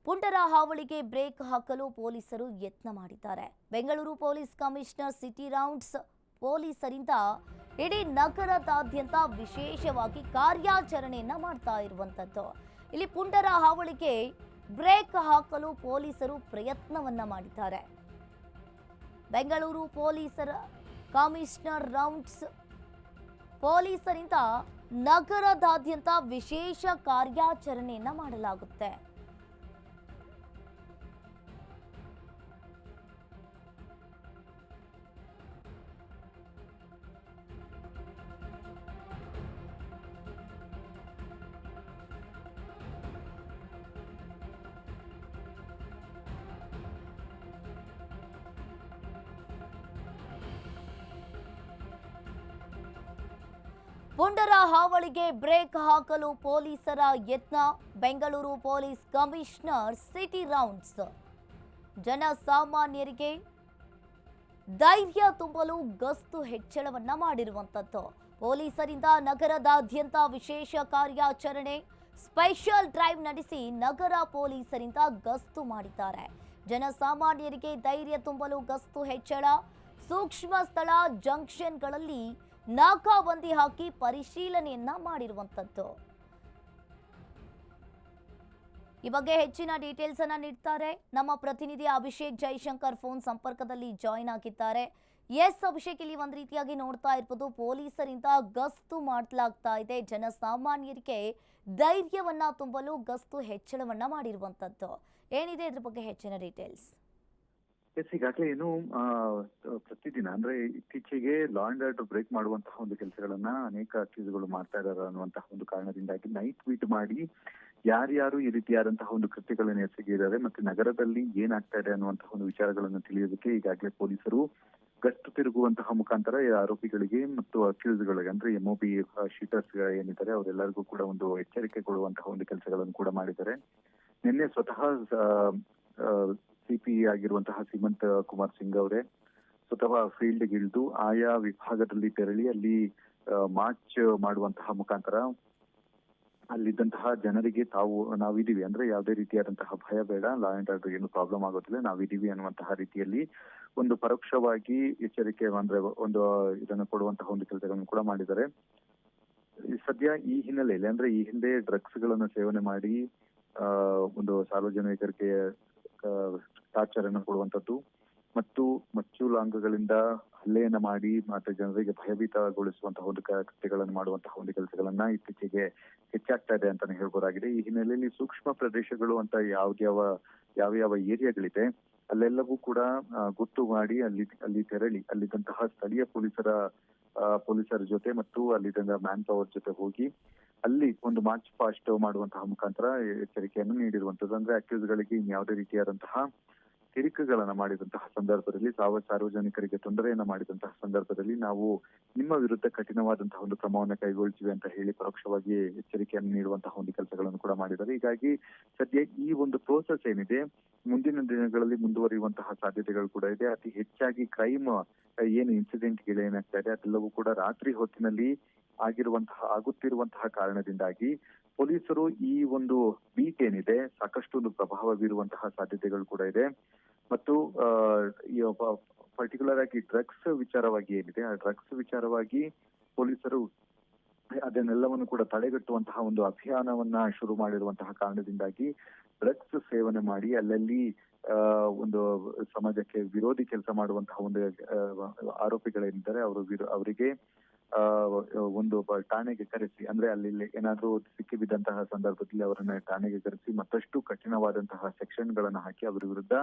ಪುಂಡರ ಹಾವಳಿಗೆ break ಹಾಕಲು ಪೊಲೀಸರು ಯತ್ನ ಮಾಡಿದ್ದಾರೆ. Bengaluru police commissioner city rounds ಪೊಲೀಸರಿಂದ ಇಡೀ ನಗರದಾದ್ಯಂತ ವಿಶೇಷವಾಗಿ ಕಾರ್ಯಾಚರಣೆಯನ್ನ ಮಾಡ್ತಾ ಇರುವಂತದ್ದು. ಇಲ್ಲಿ ಪುಂಡರ ಹಾವಳಿಗೆ ಬ್ರೇಕ್ ಹಾಕಲು ಪೊಲೀಸರು ಪ್ರಯತ್ನವನ್ನ ಮಾಡಿದ್ದಾರೆ. ಬೆಂಗಳೂರು ಪೊಲೀಸರ ಕಮಿಷನರ್ ರೌಂಡ್ಸ್ ಪೊಲೀಸರಿಂದ ನಗರದಾದ್ಯಂತ ವಿಶೇಷ ಕಾರ್ಯಾಚರಣೆಯನ್ನ ಮಾಡಲಾಗುತ್ತೆ. ಪುಂಡರ ಹಾವಳಿಗೆ ಬ್ರೇಕ್ ಹಾಕಲು ಪೊಲೀಸರ ಯತ್ನ. Bengaluru police commissioner city rounds ಜನಸಾಮಾನ್ಯರಿಗೆ ಧೈರ್ಯ ತುಂಬಲು ಗಸ್ತು ಹೆಚ್ಚಳವನ್ನ ಮಾಡಿರುವಂತದ್ದು. ಪೊಲೀಸರಿಂದ ನಗರದಾದ್ಯಂತ ವಿಶೇಷ ಕಾರ್ಯಾಚರಣೆ ಸ್ಪೆಷಲ್ ಡ್ರೈವ್ ನಡೆಸಿ ನಗರ ಪೊಲೀಸರಿಂದ ಗಸ್ತು ಮಾಡಿದ್ದಾರೆ. ಜನಸಾಮಾನ್ಯರಿಗೆ ಧೈರ್ಯ ತುಂಬಲು ಗಸ್ತು ಹೆಚ್ಚಳ, ಸೂಕ್ಷ್ಮ ಸ್ಥಳ ಜಂಕ್ಷನ್ಗಳಲ್ಲಿ ನಾಕಾಬಂದಿ ಹಾಕಿ ಪರಿಶೀಲನೆಯನ್ನ ಮಾಡಿರುವಂತದ್ದು. ಈ ಬಗ್ಗೆ ಹೆಚ್ಚಿನ ಡೀಟೇಲ್ಸ್ ಅನ್ನ ನೀಡ್ತಾರೆ ನಮ್ಮ ಪ್ರತಿನಿಧಿ ಅಭಿಷೇಕ್ ಜೈಶಂಕರ್. ಫೋನ್ ಸಂಪರ್ಕದಲ್ಲಿ ಜಾಯಿನ್ ಆಗಿದ್ದಾರೆ. ಎಸ್ ಅಭಿಷೇಕ್, ಇಲ್ಲಿ ಒಂದ್ ರೀತಿಯಾಗಿ ನೋಡ್ತಾ ಇರ್ಬೋದು, ಪೊಲೀಸರಿಂದ ಗಸ್ತು ಮಾಡಲಾಗ್ತಾ ಇದೆ. ಜನಸಾಮಾನ್ಯರಿಗೆ ಧೈರ್ಯವನ್ನ ತುಂಬಲು ಗಸ್ತು ಹೆಚ್ಚಳವನ್ನ ಮಾಡಿರುವಂತದ್ದು. ಏನಿದೆ ಇದ್ರ ಬಗ್ಗೆ ಹೆಚ್ಚಿನ ಡೀಟೇಲ್ಸ್? ಈಗಾಗಲೇ ಏನು ಪ್ರತಿದಿನ ಅಂದ್ರೆ ಇತ್ತೀಚೆಗೆ ಲಾ ಅಂಡ್ ಆರ್ಡರ್ ಬ್ರೇಕ್ ಮಾಡುವಂತಹ ಒಂದು ಕೆಲಸಗಳನ್ನ ಅನೇಕ ಅಕ್ಯೂಸ್ಗಳು ಮಾಡ್ತಾ ಇದ್ದಾರೆ ಅನ್ನುವಂತಹ ಒಂದು ಕಾರಣದಿಂದಾಗಿ ನೈಟ್ ಬೀಟ್ ಮಾಡಿ ಯಾರ್ಯಾರು ಈ ರೀತಿಯಾದಂತಹ ಒಂದು ಕೃತ್ಯಗಳನ್ನು ಎಸಗಿದ್ದಾರೆ ಮತ್ತೆ ನಗರದಲ್ಲಿ ಏನಾಗ್ತಾ ಇದೆ ಅನ್ನುವಂತಹ ಒಂದು ವಿಚಾರಗಳನ್ನು ತಿಳಿಯೋದಕ್ಕೆ ಈಗಾಗಲೇ ಪೊಲೀಸರು ಗಸ್ತು ತಿರುಗುವಂತಹ ಮುಖಾಂತರ ಆರೋಪಿಗಳಿಗೆ ಮತ್ತು ಅಕ್ಯೂಸ್ಗಳಿಗೆ ಅಂದ್ರೆ MOB ಶೀಟರ್ಸ್ ಏನಿದ್ದಾರೆ ಅವರೆಲ್ಲರಿಗೂ ಕೂಡ ಒಂದು ಎಚ್ಚರಿಕೆ ಕೊಡುವಂತಹ ಒಂದು ಕೆಲಸಗಳನ್ನು ಕೂಡ ಮಾಡಿದ್ದಾರೆ. ನಿನ್ನೆ ಸ್ವತಃ CP ಆಗಿರುವಂತಹ ಸೀಮಂತ್ ಕುಮಾರ್ ಸಿಂಗ್ ಅವರೇ ಸ್ವತಃ ಫೀಲ್ಡ್ ಗಿಳಿದು ಆಯಾ ವಿಭಾಗದಲ್ಲಿ ತೆರಳಿ ಅಲ್ಲಿ ಮಾರ್ಚ್ ಮಾಡುವಂತಹ ಮುಖಾಂತರ ಅಲ್ಲಿದ್ದಂತಹ ಜನರಿಗೆ ನಾವಿದೀವಿ ಅಂದ್ರೆ ಯಾವುದೇ ರೀತಿಯಾದಂತಹ ಭಯ ಬೇಡ, ಲಾ ಅಂಡ್ ಆರ್ಡರ್ ಏನು ಪ್ರಾಬ್ಲಮ್ ಆಗೋದಿಲ್ಲ, ನಾವಿದೀವಿ ಅನ್ನುವಂತಹ ರೀತಿಯಲ್ಲಿ ಒಂದು ಪರೋಕ್ಷವಾಗಿ ಎಚ್ಚರಿಕೆ ಅಂದ್ರೆ ಒಂದು ಇದನ್ನು ಕೊಡುವಂತಹ ಒಂದು ಕೆಲಸಗಳನ್ನು ಕೂಡ ಮಾಡಿದ್ದಾರೆ. ಸದ್ಯ ಈ ಹಿನ್ನೆಲೆಯಲ್ಲಿ ಅಂದ್ರೆ ಈ ಹಿಂದೆ ಡ್ರಗ್ಸ್ ಗಳನ್ನು ಸೇವನೆ ಮಾಡಿ ಒಂದು ಸಾರ್ವಜನಿಕರಿಗೆ ಟಾರ್ಚರ್ ಅನ್ನು ಕೊಡುವಂತದ್ದು ಮತ್ತು ಮಚ್ಚುಲಾಂಗಗಳಿಂದ ಹಲ್ಲೆಯನ್ನ ಮಾಡಿ ಮತ್ತೆ ಜನರಿಗೆ ಭಯಭೀತಗೊಳಿಸುವಂತಹ ಒಂದು ಕೃತ್ಯಗಳನ್ನು ಮಾಡುವಂತಹ ಒಂದು ಕೆಲಸಗಳನ್ನ ಇತ್ತೀಚೆಗೆ ಹೆಚ್ಚಾಗ್ತಾ ಇದೆ ಅಂತಾನೆ ಹೇಳ್ಬೋದಾಗಿದೆ. ಈ ಹಿನ್ನೆಲೆಯಲ್ಲಿ ಸೂಕ್ಷ್ಮ ಪ್ರದೇಶಗಳು ಅಂತ ಯಾವ ಏರಿಯಾಗಳಿದೆ ಅಲ್ಲೆಲ್ಲವೂ ಕೂಡ ಗುರ್ತು ಮಾಡಿ ಅಲ್ಲಿ ತೆರಳಿ ಅಲ್ಲಿದ್ದಂತಹ ಸ್ಥಳೀಯ ಪೊಲೀಸರ ಜೊತೆ ಮತ್ತು ಅಲ್ಲಿದ್ದ ಮ್ಯಾನ್ ಪವರ್ ಜೊತೆ ಹೋಗಿ ಅಲ್ಲಿ ಒಂದು ಮಾರ್ಚ್ ಪಾಸ್ಟ್ ಮಾಡುವಂತಹ ಮುಖಾಂತರ ಎಚ್ಚರಿಕೆಯನ್ನು ನೀಡಿರುವಂತದ್ದು. ಅಂದ್ರೆ ಅಕ್ಯೂಸ್ಗಳಿಗೆ ಇನ್ಯಾವುದೇ ರೀತಿಯಾದಂತಹ ಕಿರಿಕುಗಳನ್ನ ಮಾಡಿದಂತಹ ಸಂದರ್ಭದಲ್ಲಿ ಸಾರ್ವಜನಿಕರಿಗೆ ತೊಂದರೆಯನ್ನ ಮಾಡಿದಂತಹ ಸಂದರ್ಭದಲ್ಲಿ ನಾವು ನಿಮ್ಮ ವಿರುದ್ಧ ಕಠಿಣವಾದಂತಹ ಒಂದು ಕ್ರಮವನ್ನು ಕೈಗೊಳ್ತೀವಿ ಅಂತ ಹೇಳಿ ಪರೋಕ್ಷವಾಗಿ ಎಚ್ಚರಿಕೆಯನ್ನು ನೀಡುವಂತಹ ಒಂದು ಕೆಲಸಗಳನ್ನು ಕೂಡ ಮಾಡಿದ್ದಾರೆ. ಹೀಗಾಗಿ ಸದ್ಯ ಈ ಒಂದು ಪ್ರೋಸೆಸ್ ಏನಿದೆ ಮುಂದಿನ ದಿನಗಳಲ್ಲಿ ಮುಂದುವರಿಯುವಂತಹ ಸಾಧ್ಯತೆಗಳು ಕೂಡ ಇದೆ. ಅತಿ ಹೆಚ್ಚಾಗಿ ಕ್ರೈಮ್ ಏನು ಇನ್ಸಿಡೆಂಟ್ಗಳು ಏನಾಗ್ತಾ ಇದೆ ಅದೆಲ್ಲವೂ ಕೂಡ ರಾತ್ರಿ ಹೊತ್ತಿನಲ್ಲಿ ಆಗುತ್ತಿರುವಂತಹ ಕಾರಣದಿಂದಾಗಿ ಪೊಲೀಸರು ಈ ಒಂದು ಬೀಟ್ ಏನಿದೆ ಸಾಕಷ್ಟು ಒಂದು ಪ್ರಭಾವ ಬೀರುವಂತಹ ಸಾಧ್ಯತೆಗಳು ಕೂಡ ಇದೆ. ಮತ್ತು ಪರ್ಟಿಕ್ಯುಲರ್ ಆಗಿ ಡ್ರಗ್ಸ್ ವಿಚಾರವಾಗಿ ಏನಿದೆ ಆ ಡ್ರಗ್ಸ್ ವಿಚಾರವಾಗಿ ಪೊಲೀಸರು ಅದನ್ನೆಲ್ಲವನ್ನು ಕೂಡ ತಡೆಗಟ್ಟುವಂತಹ ಒಂದು ಅಭಿಯಾನವನ್ನ ಶುರು ಮಾಡಿರುವಂತಹ ಕಾರಣದಿಂದಾಗಿ ಡ್ರಗ್ಸ್ ಸೇವನೆ ಮಾಡಿ ಅಲ್ಲಲ್ಲಿ ಒಂದು ಸಮಾಜಕ್ಕೆ ವಿರೋಧಿ ಕೆಲಸ ಮಾಡುವಂತಹ ಒಂದು ಆರೋಪಿಗಳೇನಿದ್ದಾರೆ ಅವರಿಗೆ ಒಂದು ಠಾಣೆಗೆ ಕರೆಸಿ ಅಂದ್ರೆ ಅಲ್ಲಿ ಏನಾದ್ರೂ ಸಿಕ್ಕಿ ಬಿದ್ದಂತಹ ಸಂದರ್ಭದಲ್ಲಿ ಅವರನ್ನ ಠಾಣೆಗೆ ಕರೆಸಿ ಮತ್ತಷ್ಟು ಕಠಿಣವಾದಂತಹ ಸೆಕ್ಷನ್ ಗಳನ್ನ ಹಾಕಿ ಅವರ ವಿರುದ್ಧ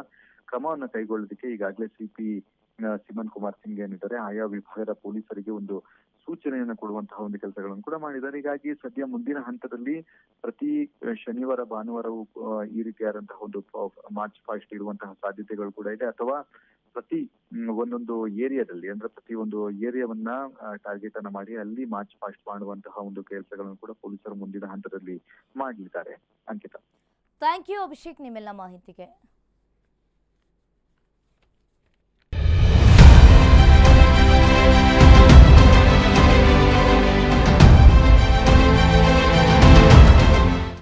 ಕ್ರಮವನ್ನು ಕೈಗೊಳ್ಳೋದಕ್ಕೆ ಈಗಾಗಲೇ CP ಸೀಮಂತ್ ಕುಮಾರ್ ಸಿಂಗ್ ಏನಿದ್ದಾರೆ ಆಯಾ ವಿಭಾಗದ ಪೊಲೀಸರಿಗೆ ಒಂದು ಸೂಚನೆಯನ್ನು ಕೊಡುವಂತಹ ಒಂದು ಕೆಲಸಗಳನ್ನು ಕೂಡ ಮಾಡಿದ್ದಾರೆ. ಹೀಗಾಗಿ ಸದ್ಯ ಮುಂದಿನ ಹಂತದಲ್ಲಿ ಪ್ರತಿ ಶನಿವಾರ ಭಾನುವಾರವೂ ಈ ರೀತಿಯಾದಂತಹ ಒಂದು ಮಾರ್ಚ್ ಪಾಸ್ಟ್ ಇರುವಂತಹ ಸಾಧ್ಯತೆಗಳು ಕೂಡ ಇದೆ. ಅಥವಾ ಪ್ರತಿ ಒಂದೊಂದು ಏರಿಯಾದಲ್ಲಿ ಅಂದ್ರೆ ಪ್ರತಿ ಒಂದು ಏರಿಯಾವನ್ನ ಟಾರ್ಗೆಟ್ ಅನ್ನ ಮಾಡಿ ಅಲ್ಲಿ ಮಾರ್ಚ್ ಪಾಸ್ಟ್ ಮಾಡುವಂತಹ ಒಂದು ಕೆಲಸಗಳನ್ನು ಕೂಡ ಪೊಲೀಸರು ಮುಂದಿನ ಹಂತದಲ್ಲಿ ಮಾಡಲಿದ್ದಾರೆ. ಅಂಕಿತಾ, ಥ್ಯಾಂಕ್ ಯು ಅಭಿಷೇಕ್ ನಿಮ್ಮೆಲ್ಲ ಮಾಹಿತಿಗೆ.